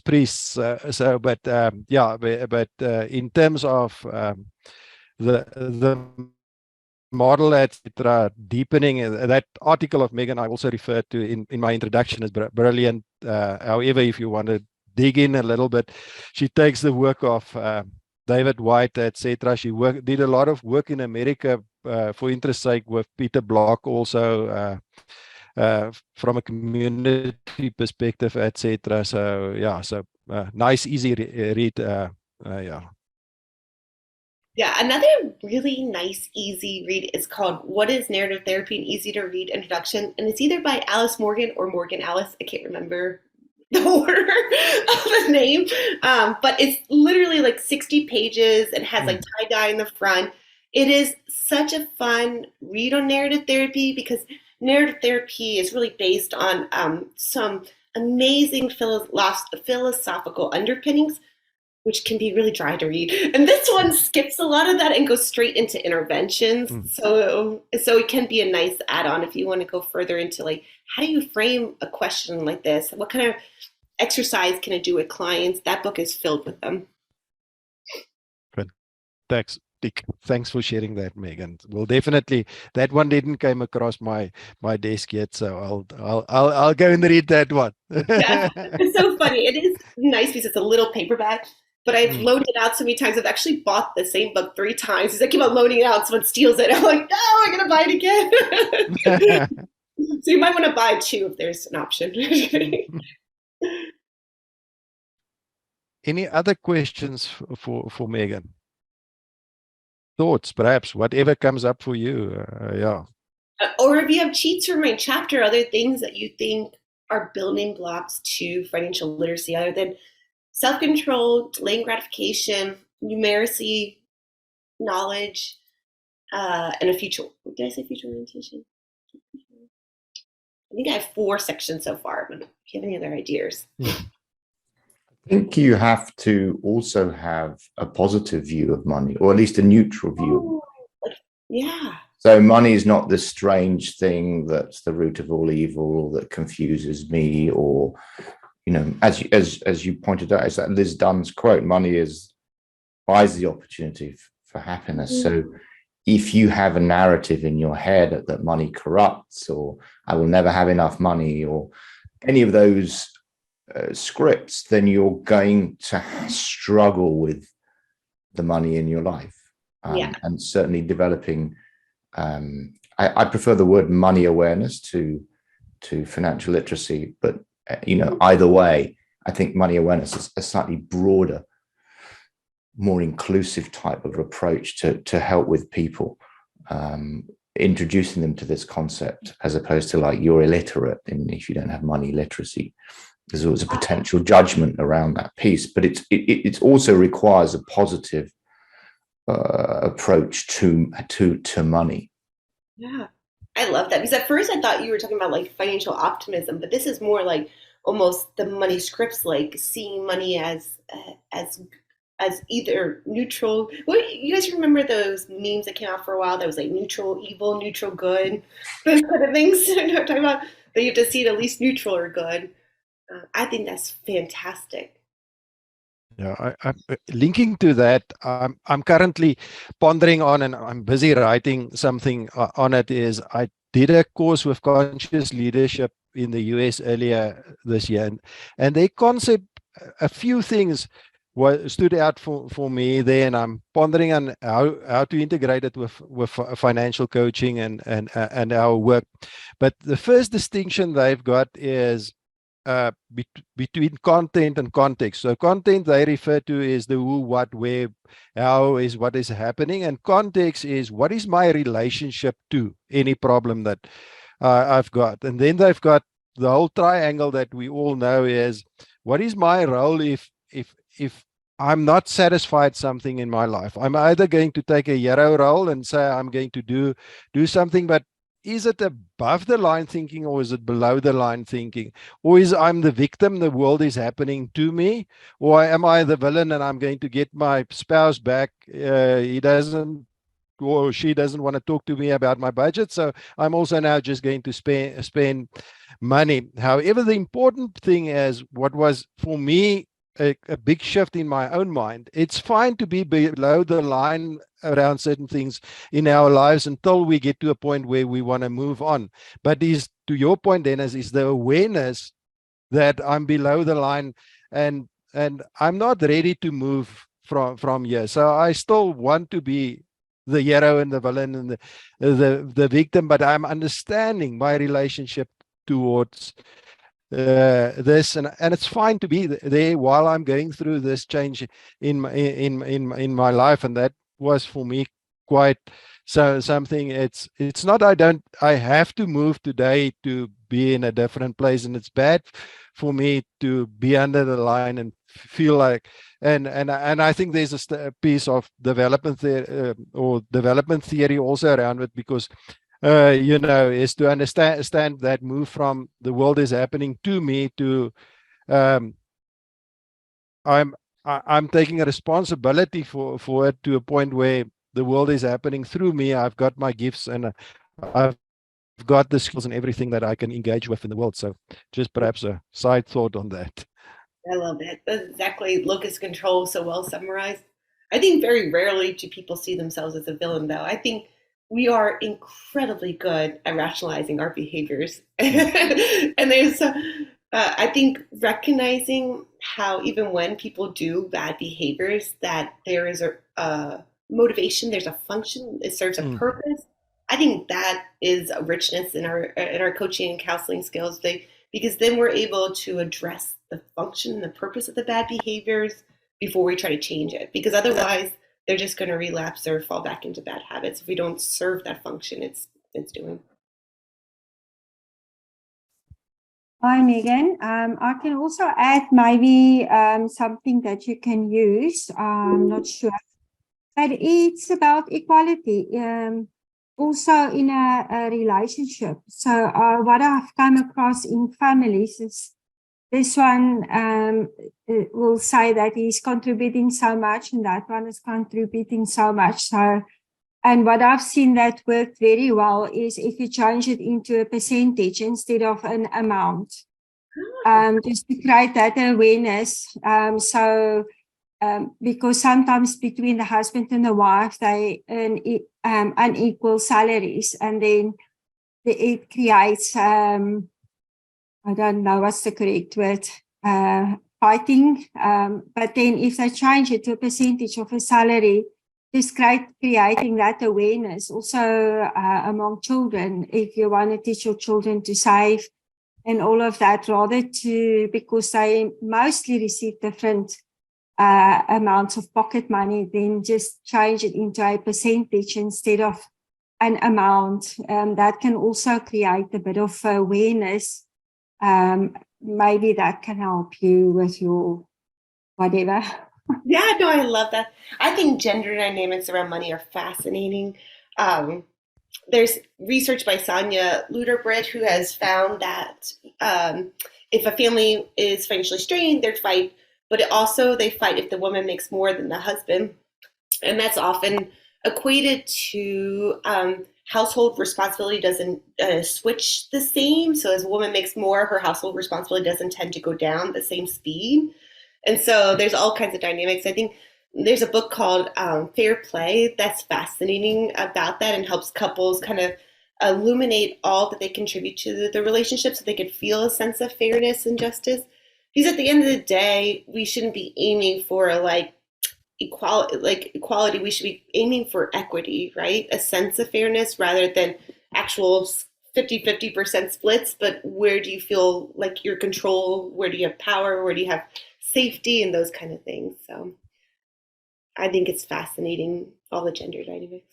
[SPEAKER 1] priests. But in terms of the model, etc., deepening, that article of Megan I also referred to in my introduction is brilliant. However, if you want to dig in a little bit, she takes the work of David White, etc. She did a lot of work in America, for interest sake, with Peter Block also, from a community perspective, etc. So yeah, nice, easy read.
[SPEAKER 2] Yeah, another really nice, easy read is called What is Narrative Therapy? An Easy to Read Introduction. And it's either by Alice Morgan or Morgan Alice. I can't remember the order of the name. But it's literally like 60 pages and has like tie-dye in the front. It is such a fun read on narrative therapy, because narrative therapy is really based on some amazing philosophical underpinnings, which can be really dry to read. And this one skips a lot of that and goes straight into interventions. So it can be a nice add-on if you want to go further into like, how do you frame a question like this? What kind of exercise can I do with clients? That book is filled with them.
[SPEAKER 1] Thanks for sharing that, Megan. Well, definitely that one didn't come across my desk yet, so I'll go and read that one.
[SPEAKER 2] Yeah, it's so funny. It is nice because it's a little paperback, but I've loaned it out so many times. I've actually bought the same book 3 times because I keep on loaning it out. Someone steals it. I'm like, no, I'm gonna buy it again. So you might want to buy 2 if there's an option.
[SPEAKER 1] Any other questions for Megan? Thoughts, perhaps, whatever comes up for you. Yeah.
[SPEAKER 2] Or if you have cheats from my chapter, other things that you think are building blocks to financial literacy, other than self-control, delaying gratification, numeracy, knowledge, and a future. Did I say future orientation? I think I have 4 sections so far, but if you have any other ideas.
[SPEAKER 4] I think you have to also have a positive view of money, or at least a neutral view.
[SPEAKER 2] Yeah.
[SPEAKER 4] So money is not this strange thing that's the root of all evil, that confuses me, or, you know, as you pointed out, is that Liz Dunn's quote: money buys the opportunity for happiness. So if you have a narrative in your head that money corrupts, or I will never have enough money, or any of those scripts, then you're going to struggle with the money in your life. And certainly developing, I prefer the word money awareness to financial literacy, but you know, either way, I think money awareness is a slightly broader, more inclusive type of approach to help with people, introducing them to this concept, as opposed to like, you're illiterate and if you don't have money literacy. There's always a potential judgment around that piece, but it also requires a positive approach to money.
[SPEAKER 2] Yeah, I love that, because at first I thought you were talking about like financial optimism, but this is more like almost the money scripts, like seeing money as either neutral. What, you guys remember those memes that came out for a while that was like neutral evil, neutral good, those kind of things? You know what I'm talking about? That you have to see it at least neutral or good. I think that's fantastic.
[SPEAKER 1] Yeah, I'm linking to that. I'm currently pondering on, and I'm busy writing something on it. Is I did a course with conscious leadership in the US earlier this year, and their concept, a few things stood out for me there, and I'm pondering on how to integrate it with financial coaching and our work. But the first distinction they've got is between content and context. So content they refer to is the who, what, where, how is what is happening, and context is what is my relationship to any problem that I've got. And then they've got the whole triangle that we all know is what is my role if I'm not satisfied something in my life. I'm either going to take a hero role and say I'm going to do something, but is it above the line thinking or is it below the line thinking? Or is I'm the victim, the world is happening to me? Or am I the villain and I'm going to get my spouse back? He doesn't or she doesn't want to talk to me about my budget, so I'm also now just going to spend money. However, the important thing is what was for me a big shift in my own mind. It's fine to be below the line around certain things in our lives until we get to a point where we want to move on. But is to your point, Dennis, is the awareness that I'm below the line and I'm not ready to move from here. So I still want to be the hero and the villain and the victim, but I'm understanding my relationship towards this, and it's fine to be there while I'm going through this change in my life. And that was for me quite something. It's not I have to move today to be in a different place, and it's bad for me to be under the line and feel like and I think there's a piece of development there or development theory also around it, because is to understand that move from the world is happening to me to I'm taking a responsibility for it to a point where the world is happening through me. I've got my gifts and I've got the skills and everything that I can engage with in the world. So just perhaps a side thought on that.
[SPEAKER 2] I love that. That's exactly locus control so well summarized. I think very rarely do people see themselves as a villain, though. I think we are incredibly good at rationalizing our behaviors. And I think recognizing how even when people do bad behaviors, that there is a motivation, there's a function, it serves a purpose. I think that is a richness in our coaching and counseling skills. Because then we're able to address the function and the purpose of the bad behaviors before we try to change it. Because otherwise, they're just going to relapse or fall back into bad habits if we don't serve that function it's doing.
[SPEAKER 5] Hi, Megan. I can also add maybe something that you can use. I'm not sure. But it's about equality. Also in a relationship. So what I've come across in families is this one will say that he's contributing so much and that one is contributing so much. So, and what I've seen that worked very well is if you change it into a percentage instead of an amount, just to create that awareness. Because sometimes between the husband and the wife, they earn unequal salaries, and then it creates, I don't know what's the correct word, fighting. But then if they change it to a percentage of a salary, just creating that awareness also among children, if you want to teach your children to save and all of that, rather because they mostly receive different amounts of pocket money, then just change it into a percentage instead of an amount. That can also create a bit of awareness. Maybe that can help you with your whatever.
[SPEAKER 2] Yeah, no, I love that. I think gender dynamics around money are fascinating. There's research by Sonia Luderbritt who has found that if a family is financially strained, they fight, but they fight if the woman makes more than the husband. And that's often equated to household responsibility doesn't switch the same. So as a woman makes more, her household responsibility doesn't tend to go down the same speed. And so there's all kinds of dynamics. I think there's a book called Fair Play that's fascinating about that and helps couples kind of illuminate all that they contribute to the relationship so they could feel a sense of fairness and justice. Because at the end of the day, we shouldn't be aiming for equality. We should be aiming for equity, right? A sense of fairness rather than actual 50-50% splits, but where do you feel like your control? Where do you have power? Where do you have safety and those kind of things? So I think it's fascinating, all the gender dynamics.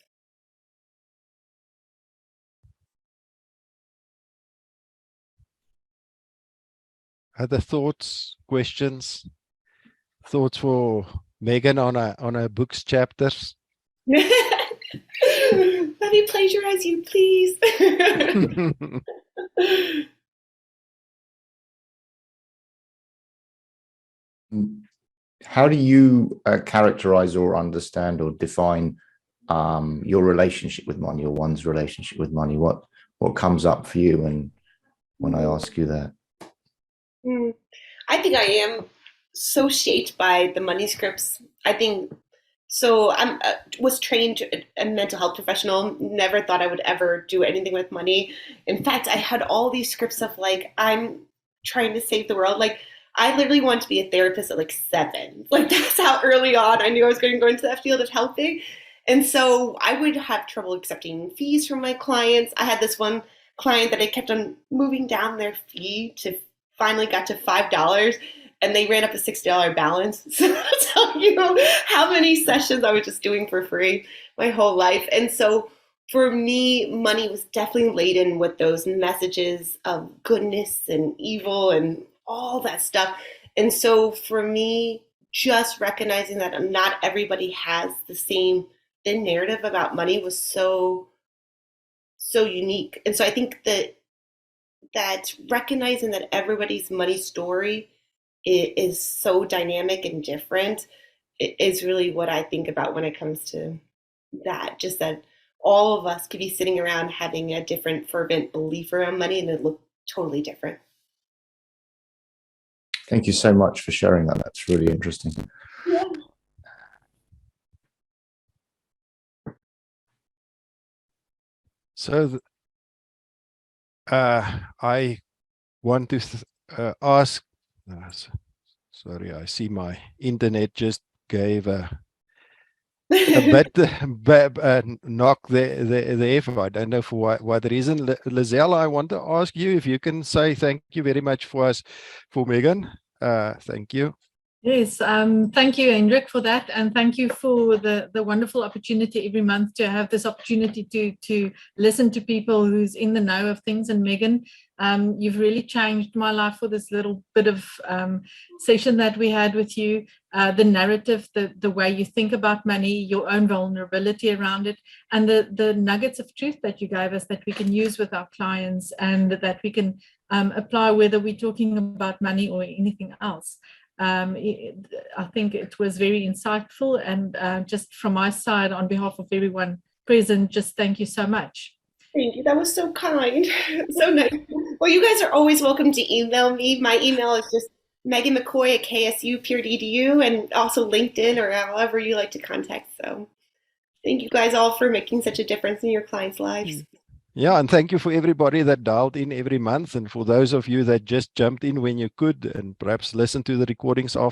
[SPEAKER 1] Other thoughts, questions, thoughts for Megan on our books chapters?
[SPEAKER 2] Let me plagiarize you, please.
[SPEAKER 4] How do you characterize or understand or define your relationship with money, or one's relationship with money? What comes up for you when I ask you that?
[SPEAKER 2] I think I am so shaped by the money scripts. I think so. I was trained a mental health professional. Never thought I would ever do anything with money. In fact, I had all these scripts of like, I'm trying to save the world. Like, I literally wanted to be a therapist at like 7. Like, that's how early on I knew I was going to go into that field of helping. And so I would have trouble accepting fees from my clients. I had this one client that I kept on moving down their fee to finally got to $5, and they ran up a $60 balance. So I'll tell you how many sessions I was just doing for free my whole life. And so for me, money was definitely laden with those messages of goodness and evil and all that stuff. And so for me, just recognizing that not everybody has the narrative about money was so unique. And so I think that recognizing that everybody's money story is so dynamic and different is really what I think about when it comes to that. Just that all of us could be sitting around having a different fervent belief around money and it look totally different.
[SPEAKER 4] Thank you so much for sharing that. That's really interesting.
[SPEAKER 2] Yeah.
[SPEAKER 1] So I want to ask, sorry, I see my internet just gave a bit knock there. I don't know for what reason. Lizelle, I want to ask you if you can say thank you very much for Megan. Thank you.
[SPEAKER 6] Yes, thank you, Hendrik, for that, and thank you for the wonderful opportunity every month to have this opportunity to listen to people who's in the know of things. And Megan, you've really changed my life for this little bit of session that we had with you. The narrative, the way you think about money, your own vulnerability around it, and the nuggets of truth that you gave us that we can use with our clients and that we can apply whether we're talking about money or anything else. I think it was very insightful, and just from my side, on behalf of everyone present, just thank you so much.
[SPEAKER 2] Thank you. That was so kind. So nice. Well, you guys are always welcome to email me. My email is just Megan McCoy at KSU.edu, and also LinkedIn or however you like to contact. So thank you guys all for making such a difference in your clients' lives.
[SPEAKER 1] Yeah, and thank you for everybody that dialed in every month, and for those of you that just jumped in when you could and perhaps listen to the recordings after.